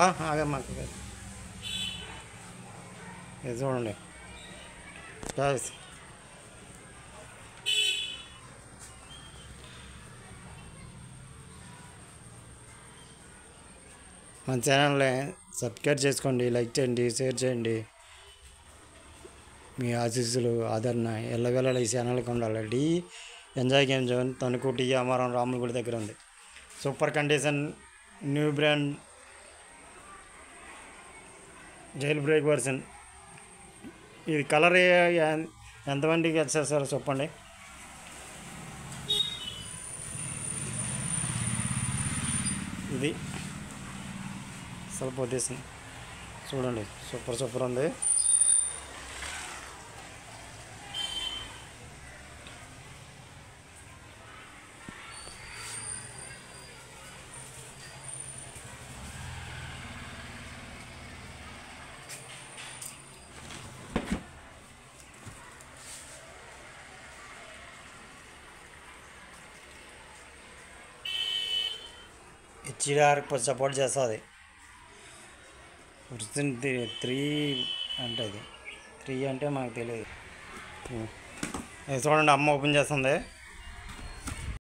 ఆగమ్మాక ఇది చూడండి గాయ్స్. మన ఛానల్ని సబ్స్క్రైబ్ చేసుకోండి, లైక్ చేయండి, షేర్ చేయండి. మీ ఆశీస్సులు ఆదరణ ఎల్లవేళ ఈ ఛానల్కి ఉండాలి. ఎంజాయ్ గేమ్ జోన్ తణుకు టీఆమరం రాముల గుడి దగ్గర ఉంది. Super condition, new brand, jail break version. ఇది కలర్ ఎంతమందికి వచ్చేస్తారో చెప్పండి. ఇది అసలు పొజిషన్ చూడండి, సూపర్ ఉంది. హెచ్డిఆర్ సపోర్ట్ చేస్తుంది. 3 అంటే ఇది 3 అంటే మనకు తెలియదు. ఇది చూడండి, అమ్మ ఓపెన్ చేస్తుంది.